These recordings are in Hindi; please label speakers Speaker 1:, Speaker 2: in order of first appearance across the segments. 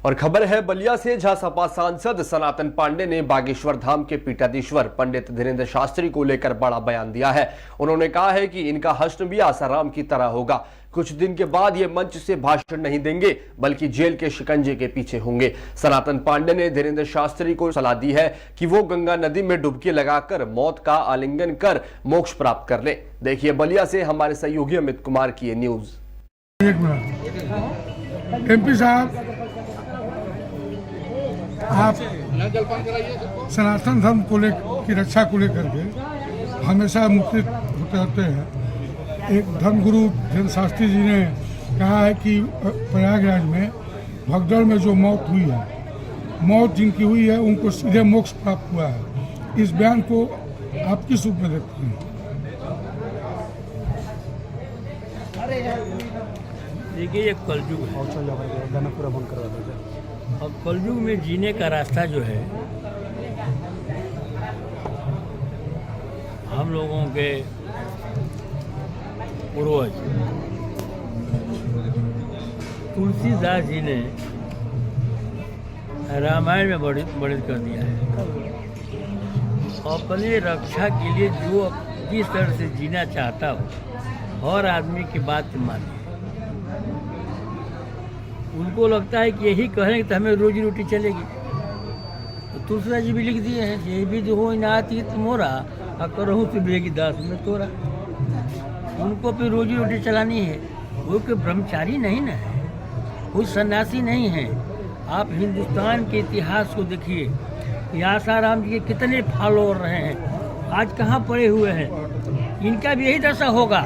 Speaker 1: और खबर है बलिया से, जहां सपा सांसद सनातन पांडे ने बागेश्वर धाम के पीठाधीश्वर पंडित धीरेन्द्र शास्त्री को लेकर बड़ा बयान दिया है। उन्होंने कहा है कि इनका हश्र भी आसाराम की तरह होगा। कुछ दिन के बाद ये मंच से भाषण नहीं देंगे, बल्कि जेल के शिकंजे के पीछे होंगे। सनातन पांडे ने धीरेन्द्र शास्त्री को सलाह दी है कि वो गंगा नदी में डुबकी लगाकर मौत का आलिंगन कर मोक्ष प्राप्त कर ले। देखिए बलिया से हमारे सहयोगी अमित कुमार की ये न्यूज।
Speaker 2: एमपी साहब, आप सनातन धर्म को की रक्षा को लेकर के हमेशा मुखरित होते रहते हैं। एक धर्मगुरु धीरेन्द्र शास्त्री जी ने कहा है कि प्रयागराज में भगदड़ में जो मौत हुई है, मौत जिनकी हुई है उनको सीधे मोक्ष प्राप्त हुआ है। इस बयान को आप किस रूप में देखते हैं?
Speaker 3: देखिए, ये कलयुग है, गाना पूरा बंद करवा दीजिए। और कलयुग में जीने का रास्ता जो है, हम लोगों के पूर्वज तुलसीदास जी ने रामायण में वर्णित कर दिया है। अपने रक्षा के लिए जो जिस तरह से जीना चाहता हो, हर आदमी की बात माने। उनको लगता है कि यही कहेंगे तो हमें रोजी रोटी चलेगी। तो तुलसीदास जी भी लिख दिए हैं, ये भी जो हो नाती मोरा और करहूँ तो बेगी दास में तोरा। उनको भी रोजी रोटी चलानी है। वो कोई ब्रह्मचारी नहीं ना है, कोई सन्यासी नहीं है। आप हिंदुस्तान के इतिहास को देखिए, आसाराम जी के कितने फॉलोअर रहे हैं, आज कहाँ पड़े हुए हैं। इनका भी यही दशा होगा।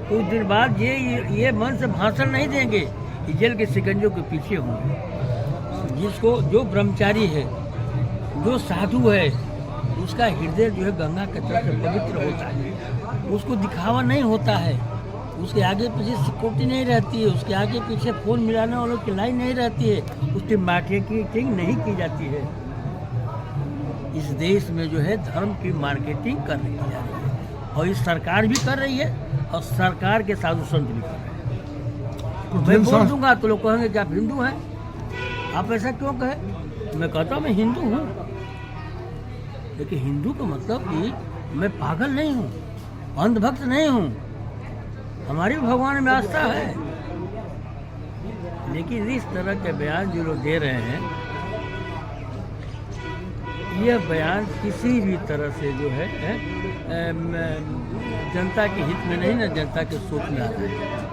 Speaker 3: कुछ दिन बाद ये मन से भाषण नहीं देंगे, जेल के शिकंजों के पीछे होंगे। जिसको जो ब्रह्मचारी है, जो साधु है, उसका हृदय जो है गंगा के तरह से पवित्र होता है। उसको दिखावा नहीं होता है, उसके आगे पीछे सिक्योरिटी नहीं रहती है, उसके आगे पीछे फोन मिलाने वालों की लाइन नहीं रहती है, उसकी मार्केटिंग नहीं की जाती है। इस देश में जो है धर्म की मार्केटिंग कर रही जा रही है, और इस सरकार भी कर रही है, और सरकार के साधु संत भी कर रहे हैं। मैं बोल दूंगा तो लोग कहेंगे कि आप हिंदू हैं, आप ऐसा क्यों कहे? मैं कहता हूँ मैं हिंदू हूँ, लेकिन हिंदू का मतलब कि मैं पागल नहीं हूँ, अंधभक्त नहीं हूँ। हमारी भगवान में आस्था है। लेकिन इस तरह के बयान जो लोग दे रहे हैं, यह बयान किसी भी तरह से जो है जनता के हित में नहीं ना, जनता के सोच में आ रहा है।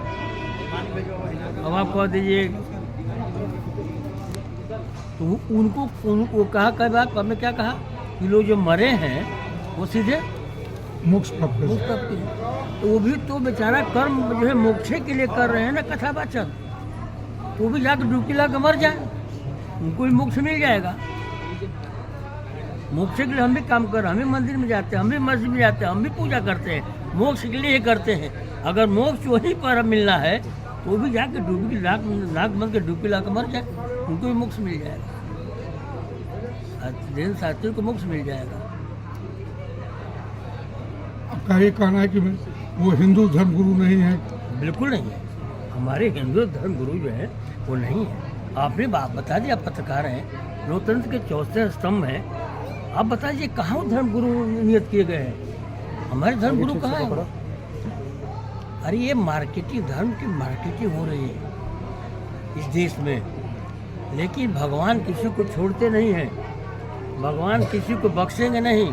Speaker 3: अब आप कह दीजिए तो उनको कहा कई बार हमने क्या कहा कि लोग जो मरे हैं वो सीधे
Speaker 2: मोक्ष प्राप्त
Speaker 3: तो वो भी तो बेचारा कर्म जो है मोक्ष के लिए कर रहे हैं ना, कथावाचक। तो वो भी जाकर डुबकी ला के मर जाए, उनको भी मोक्ष मिल जाएगा। मोक्ष के लिए हम भी काम कर रहे हैं, हम भी मंदिर में जाते हैं, हम भी मस्जिद में जाते हैं, हम भी पूजा करते हैं, मोक्ष के लिए करते हैं। अगर मोक्ष वहीं पर मिलना है तो वो भी जाके डुबकी नाक बंद के डुबकी ला के मर जाए, उनको भी मोक्ष मिल जाएगा। धीरेन्द्र शास्त्री को मोक्ष मिल जाएगा।
Speaker 2: आपका ये कहना है कि वो हिंदू धर्मगुरु नहीं है?
Speaker 3: बिल्कुल नहीं है। हमारे हिंदू धर्मगुरु जो है वो नहीं है। आपने बात बता दी, आप पत्रकार हैं, लोकतंत्र के 64 स्तंभ हैं, आप बताइए कहाँ धर्मगुरु नियत किए गए हैं? हमारे धर्मगुरु कहाँ है? अरे ये मार्केटिंग, धर्म की मार्केटिंग हो रही है इस देश में। लेकिन भगवान किसी को छोड़ते नहीं हैं, भगवान किसी को बख्शेंगे नहीं।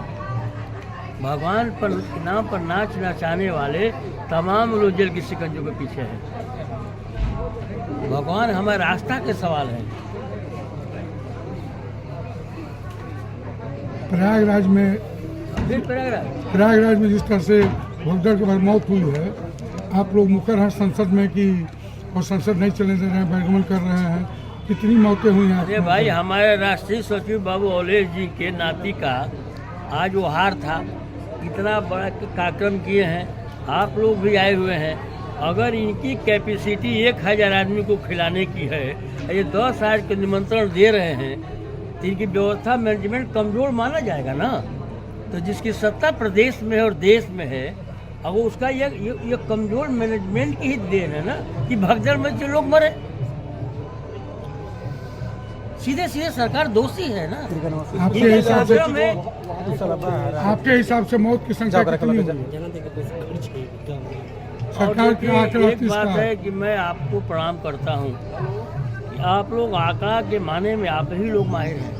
Speaker 3: भगवान पर नाम पर नाच नचाने वाले तमाम लोग जेल की शिकंजों के पीछे हैं। भगवान हमारे आस्था के सवाल है।
Speaker 2: प्रयागराज में जिस तरह से भगदड़ के बाद मौत हुई है, आप लोग मुकर हैं संसद में कि और संसद नहीं चलने दे रहे हैं, बहिर्गमन कर रहे हैं, कितनी मौतें हुई हैं?
Speaker 3: अरे भाई, हमारे राष्ट्रीय सचिव बाबू औलेश जी के नाती का आज वो हार था, इतना बड़ा कार्यक्रम किए हैं, आप लोग भी आए हुए हैं। अगर इनकी कैपेसिटी 1000 आदमी को खिलाने की है, ये 10 आज के निमंत्रण दे रहे हैं, तो इनकी व्यवस्था मैनेजमेंट कमजोर माना जाएगा ना। तो जिसकी सत्ता प्रदेश में और देश में है, अब उसका ये कमजोर मैनेजमेंट की ही देन है ना कि भगदड़ में जो लोग मरे। सीधे सीधे सरकार दोषी है ना।
Speaker 2: आपके हिसाब से मौत की संख्या कितनी होगी? सरकार के आंकड़ा
Speaker 3: एक बात है कि मैं आपको प्रणाम करता हूँ कि आप लोग आंकड़ा के माने में आप ही लोग माहिर हैं।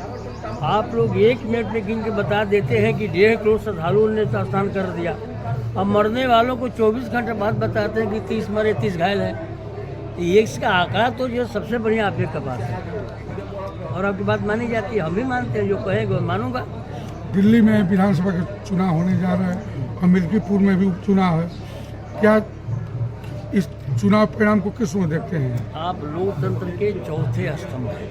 Speaker 3: आप लोग 1 मिनट में गिन के बता देते हैं कि 1.5 करोड़ श्रद्धालुओं ने स्नान कर दिया। अब मरने वालों को 24 घंटे बाद बताते हैं कि 30 मरे 30 घायल है। तो ये इसका आंकड़ा तो जो सबसे बढ़िया आप के पास है और आपकी बात मानी जाती है, हम भी मानते हैं, जो कहेगा मानूंगा।
Speaker 2: दिल्ली में विधानसभा के चुनाव होने जा रहे हैं और मिल्कीपुर में भी उपचुनाव है, क्या इस चुनाव परिणाम को किस में देखते हैं?
Speaker 3: आप लोकतंत्र के चौथे स्तंभ हैं।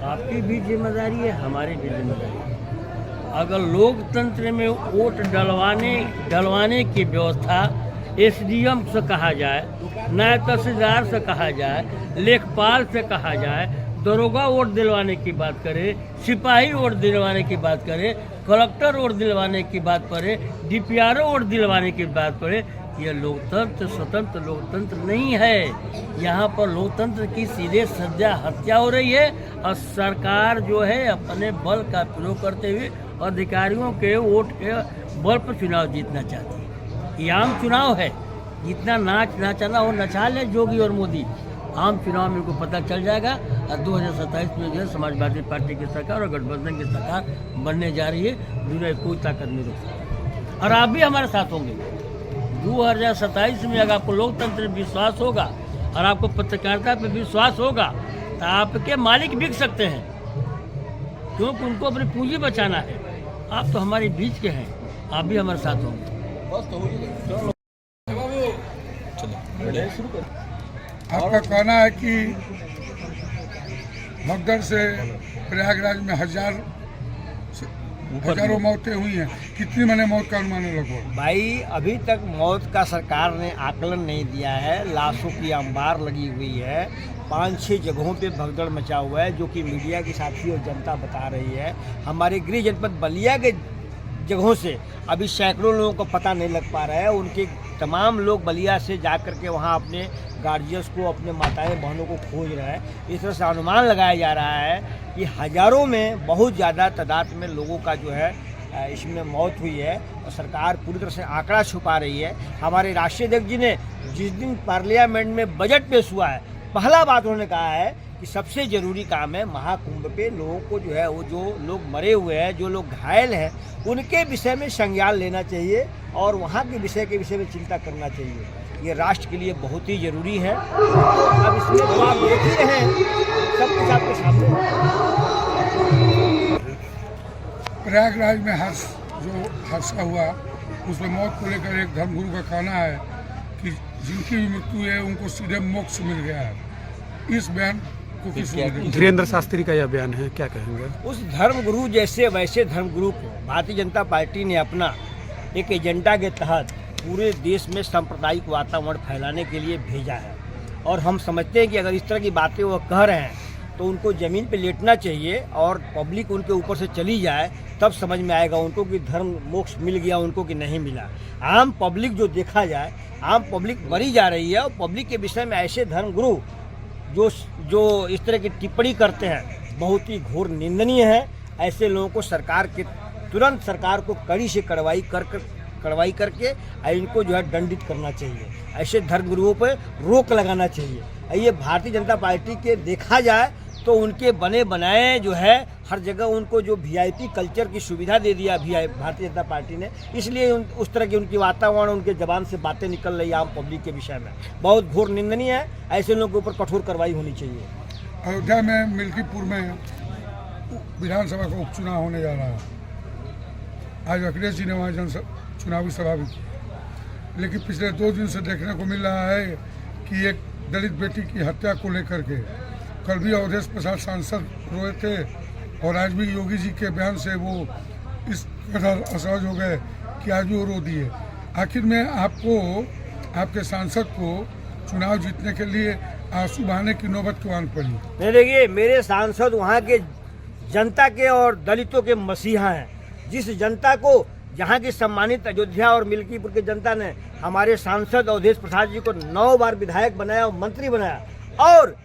Speaker 3: आपकी भी जिम्मेदारी है, हमारी भी जिम्मेदारी है। अगर लोकतंत्र में वोट डलवाने की व्यवस्था एसडीएम से कहा जाए, नायब तहसीलदार से कहा जाए, लेखपाल से कहा जाए, दरोगा वोट दिलवाने की बात करे, सिपाही वोट दिलवाने की बात करे, कलेक्टर वोट दिलवाने की बात करे, डीपीआरओ वोट दिलवाने की बात करे, यह लोकतंत्र स्वतंत्र लोकतंत्र नहीं है। यहाँ पर लोकतंत्र की सीधे सजा हत्या हो रही है और सरकार जो है अपने बल का प्रयोग करते हुए अधिकारियों के वोट के बल पर चुनाव जीतना चाहती है। ये आम चुनाव है, जितना नाचना हो नचा ले योगी और मोदी। आम चुनाव में इनको पता चल जाएगा और 2027 में जो है समाजवादी पार्टी की सरकार और गठबंधन की सरकार बनने जा रही है। दुनिया कोई ताकत नहीं रोक सकती और आप भी हमारे साथ होंगे। 2027 में अगर आपको लोकतंत्र में विश्वास होगा और आपको पत्रकारिता पे विश्वास होगा तो आपके मालिक बिक सकते हैं, क्योंकि उनको अपनी पूंजी बचाना है। आप तो हमारे बीच के हैं, आप भी हमारे साथ होंगे।
Speaker 2: आपका कहना है कि भगदड़ से प्रयागराज में हजारों मौतें हुई हैं, कितनी मैंने मौत का अनुमान है लगभग?
Speaker 4: भाई अभी तक मौत का सरकार ने आकलन नहीं दिया है। लाशों की अंबार लगी हुई है, 5-6 जगहों पे भगदड़ मचा हुआ है, जो कि मीडिया के साथी और जनता बता रही है। हमारे गृह जनपद बलिया के जगहों से अभी सैकड़ों लोगों को पता नहीं लग पा रहा है। उनके तमाम लोग बलिया से जा करके वहाँ अपने गार्जियंस को, अपने माताएं बहनों को खोज रहे हैं। इस तरह से अनुमान लगाया जा रहा है कि हजारों में, बहुत ज़्यादा तादाद में लोगों का जो है इसमें मौत हुई है और सरकार पूरी तरह से आंकड़ा छुपा रही है। हमारे राष्ट्रीय अध्यक्ष जी ने जिस दिन पार्लियामेंट में बजट पेश हुआ है, पहला बात उन्होंने कहा है कि सबसे ज़रूरी काम है महाकुंभ पे लोगों को जो है, वो जो लोग मरे हुए हैं, जो लोग घायल हैं, उनके विषय में संज्ञान लेना चाहिए और वहाँ के विषय में चिंता करना चाहिए। ये राष्ट्र के लिए बहुत ही ज़रूरी है। अब इसमें तो आप देख ही रहे हैं, सब कुछ आपके सामने है।
Speaker 2: प्रयागराज में जो हादसा हुआ उसमें मौत को लेकर एक धर्मगुरु का कहना है कि जिनकी भी मृत्यु है उनको सीधे मोक्ष मिल गया है। इस बयान को किस
Speaker 5: धीरेन्द्र शास्त्री का यह बयान है, क्या कहेंगे?
Speaker 4: उस धर्मगुरु जैसे वैसे धर्मगुरु को भारतीय जनता पार्टी ने अपना एक एजेंडा के तहत पूरे देश में सांप्रदायिक वातावरण फैलाने के लिए भेजा है और हम समझते हैं कि अगर इस तरह की बातें वो कह रहे हैं तो उनको ज़मीन पे लेटना चाहिए और पब्लिक उनके ऊपर से चली जाए, तब समझ में आएगा उनको कि धर्म मोक्ष मिल गया उनको कि नहीं मिला। आम पब्लिक जो देखा जाए, आम पब्लिक मरी जा रही है और पब्लिक के विषय में ऐसे धर्मगुरु जो इस तरह की टिप्पणी करते हैं, बहुत ही घोर निंदनीय है। ऐसे लोगों को तुरंत सरकार को कड़ी से कार्रवाई करके इनको जो है दंडित करना चाहिए। ऐसे धर्मगुरुओं पर रोक लगाना चाहिए। ये भारतीय जनता पार्टी के देखा जाए तो उनके बने बनाए जो है हर जगह उनको जो वीआईपी कल्चर की सुविधा दे दिया भारतीय जनता पार्टी ने, इसलिए उस तरह की उनकी वातावरण, उनके जबान से बातें निकल रही आम पब्लिक के विषय में, बहुत घोर निंदनीय है। ऐसे लोगों के ऊपर कठोर कार्रवाई होनी चाहिए।
Speaker 2: अयोध्या में मिल्कीपुर में विधानसभा का उपचुनाव होने जा रहा है। आज अखिलेश जी ने वहाँ चुनावी सभा भी की, लेकिन पिछले 2 दिन से देखने को मिल रहा है कि एक दलित बेटी की हत्या को लेकर के कल भी अवधेश प्रसाद सांसद रोए थे और आज भी योगी जी के बयान से वो इस कदर असहज हो गए कि आज भी वो रो दिए। आखिर में आपको, आपके सांसद को चुनाव जीतने के लिए आंसू बहाने की नौबत क्यों आन पड़ी?
Speaker 4: नहीं, देखिए, मेरे सांसद वहाँ के जनता के और दलितों के मसीहा हैं। जिस जनता को, जहाँ की सम्मानित अयोध्या और मिल्कीपुर की जनता ने हमारे सांसद अवधेश प्रसाद जी को 9 बार विधायक बनाया और मंत्री बनाया और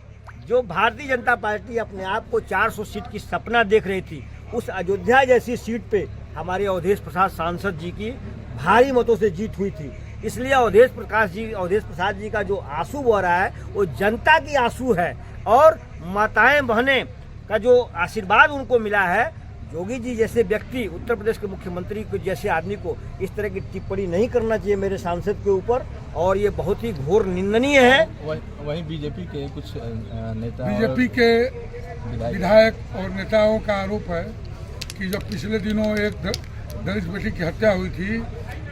Speaker 4: जो भारतीय जनता पार्टी अपने आप को 400 सीट की सपना देख रही थी, उस अयोध्या जैसी सीट पे हमारे अवधेश प्रसाद सांसद जी की भारी मतों से जीत हुई थी। इसलिए अवधेश प्रसाद जी का जो आंसू बह रहा है वो जनता की आंसू है, और माताएं बहनें का जो आशीर्वाद उनको मिला है। योगी जी जैसे व्यक्ति, उत्तर प्रदेश के मुख्यमंत्री को जैसे आदमी को इस तरह की टिप्पणी नहीं करना चाहिए मेरे सांसद के ऊपर, और ये बहुत ही घोर निंदनीय है।
Speaker 6: वहीं बीजेपी के कुछ नेता,
Speaker 2: बीजेपी के विधायक और नेताओं का आरोप है कि जब पिछले दिनों एक दलित बेटी की हत्या हुई थी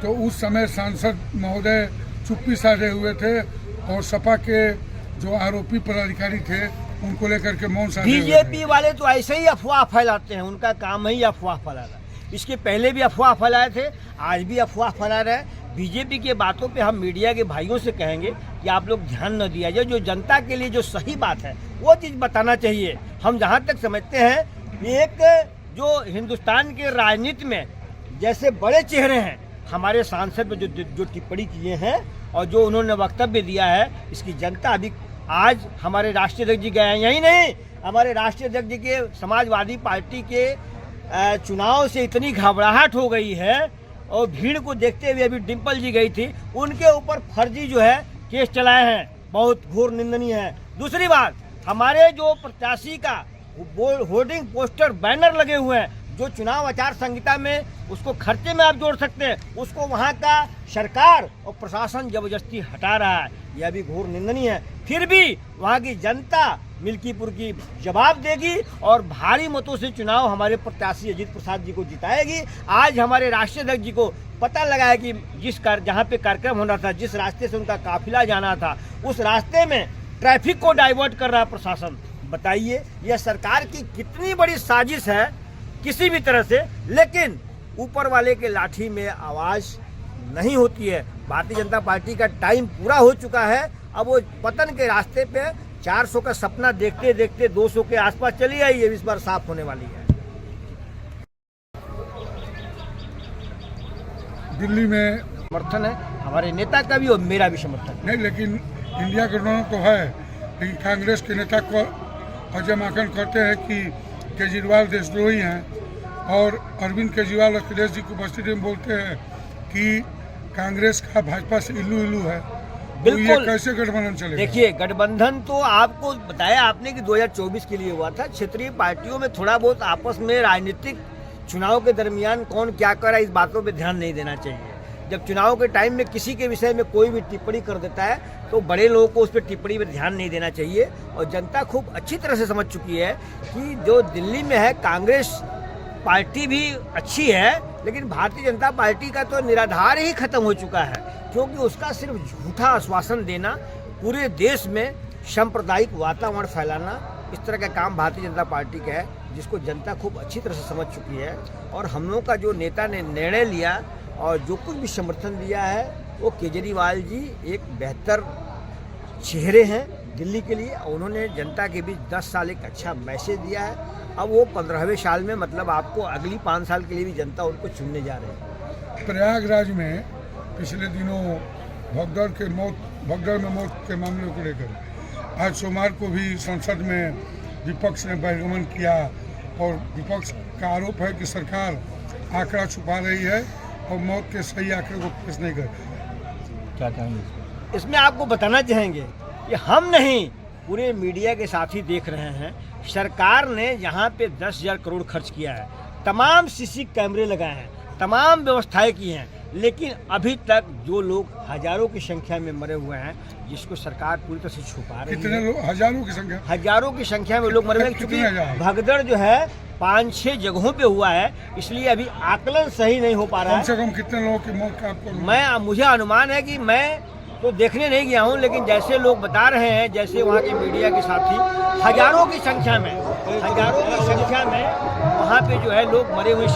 Speaker 2: तो उस समय सांसद महोदय चुप्पी साधे हुए थे, और सपा के जो आरोपी पदाधिकारी थे उनको लेकर के मौन साधे हुए थे।
Speaker 4: बीजेपी वाले तो ऐसे ही अफवाह फैलाते हैं, उनका काम ही अफवाह फैलाना। इसके पहले भी अफवाह फैलाए थे, आज भी अफवाह फैला रहे हैं। बीजेपी के बातों पे हम मीडिया के भाइयों से कहेंगे कि आप लोग ध्यान न दिया जाए, जो जनता के लिए जो सही बात है वो चीज़ बताना चाहिए। हम जहाँ तक समझते हैं कि एक जो हिंदुस्तान के राजनीति में जैसे बड़े चेहरे हैं, हमारे सांसद में जो टिप्पणी किए हैं और जो उन्होंने वक्तव्य दिया है, इसकी जनता अभी आज हमारे राष्ट्रीय अध्यक्ष जी गए हैं, यही नहीं हमारे राष्ट्रीय अध्यक्ष जी के समाजवादी पार्टी के चुनाव से इतनी घबराहट हो गई है, और भीड़ को देखते हुए अभी डिम्पल जी गई थी, उनके ऊपर फर्जी जो है केस चलाए हैं, बहुत घोर निंदनीय है। दूसरी बात, हमारे जो प्रत्याशी का होर्डिंग पोस्टर बैनर लगे हुए हैं, जो चुनाव आचार संहिता में उसको खर्चे में आप जोड़ सकते हैं, उसको वहाँ का सरकार और प्रशासन जबरदस्ती हटा रहा है, यह भी घोर निंदनीय है। फिर भी वहाँ की जनता मिल्कीपुर की जवाब देगी और भारी मतों से चुनाव हमारे प्रत्याशी अजीत प्रसाद जी को जिताएगी। आज हमारे राष्ट्रीय अध्यक्ष जी को पता लगा है कि जहाँ पे कार्यक्रम होना था, जिस रास्ते से उनका काफिला जाना था, उस रास्ते में ट्रैफिक को डाइवर्ट कर रहा प्रशासन। बताइए यह सरकार की कितनी बड़ी साजिश है किसी भी तरह से, लेकिन ऊपर वाले के लाठी में आवाज नहीं होती है। भारतीय जनता पार्टी का टाइम पूरा हो चुका है, अब वो पतन के रास्ते पे 400 का सपना देखते देखते 200 के आसपास चली आई है, इस बार साफ होने वाली है।
Speaker 2: दिल्ली में
Speaker 4: समर्थन है हमारे नेता का भी और मेरा भी समर्थन
Speaker 2: नहीं, लेकिन इंडिया गठबंधन तो है, लेकिन कांग्रेस के नेता को अजय माकन कहते हैं कि केजरीवाल देशद्रोही हैं, और अरविंद केजरीवाल अखिलेश जी को उपस्थिति में बोलते हैं कि कांग्रेस का भाजपा से इल्लू इल्लू है। तो ये कैसे गठबंधन चलेगा?
Speaker 4: देखिए, गठबंधन तो आपको बताया आपने कि 2024 के लिए हुआ था। क्षेत्रीय पार्टियों में थोड़ा बहुत आपस में राजनीतिक चुनाव के दरमियान कौन क्या कर रहा है, इस बातों पे ध्यान नहीं देना चाहिए। जब चुनाव के टाइम में किसी के विषय में कोई भी टिप्पणी कर देता है तो बड़े लोगों को उस पर टिप्पणी पर ध्यान नहीं देना चाहिए। और जनता खूब अच्छी तरह से समझ चुकी है कि जो दिल्ली में है कांग्रेस पार्टी भी अच्छी है, लेकिन भारतीय जनता पार्टी का तो निराधार ही खत्म हो चुका है, क्योंकि उसका सिर्फ झूठा आश्वासन देना, पूरे देश में सांप्रदायिक वातावरण फैलाना, इस तरह का काम भारतीय जनता पार्टी का है, जिसको जनता खूब अच्छी तरह से समझ चुकी है। और हम लोगों का जो नेता ने निर्णय लिया और जो कुछ भी समर्थन दिया है, वो केजरीवाल जी एक बेहतर चेहरे हैं दिल्ली के लिए। उन्होंने जनता के बीच 10 साल एक अच्छा मैसेज दिया है। अब वो 15वें साल में मतलब आपको अगली 5 साल के लिए भी जनता उनको चुनने जा रही है।
Speaker 2: प्रयागराज में पिछले दिनों भगदड़ में मौत के मामले को लेकर आज सोमवार को भी संसद में विपक्ष ने बहिर्गमन किया, और विपक्ष का आरोप है कि सरकार आंकड़ा छुपा रही है और मौत के सही आंकड़े को पेश नहीं कर रही।
Speaker 6: क्या कहेंगे
Speaker 4: इसमें? आपको बताना चाहेंगे कि हम नहीं, पूरे मीडिया के साथ ही देख रहे हैं, सरकार ने यहाँ पे 10,000 करोड़ खर्च किया है, तमाम सीसी कैमरे लगाए हैं, तमाम व्यवस्थाएं की हैं, लेकिन अभी तक जो लोग हजारों की संख्या में मरे हुए हैं, जिसको सरकार पूरी तरह से छुपा रही है।
Speaker 2: कितने लोग? हजारों की संख्या
Speaker 4: में लोग मरे हुए हैं, क्योंकि भगदड़ जो है 5-6 जगहों पे हुआ है, इसलिए अभी आकलन सही नहीं हो पा रहा है।
Speaker 2: कम से कम कितने लोगों की मौत का आपको?
Speaker 4: मुझे अनुमान है कि मैं तो देखने नहीं गया हूँ, लेकिन जैसे लोग बता रहे हैं, जैसे वहाँ के मीडिया के साथी, हजारों की संख्या में वहाँ पे जो है लोग मरे हुए।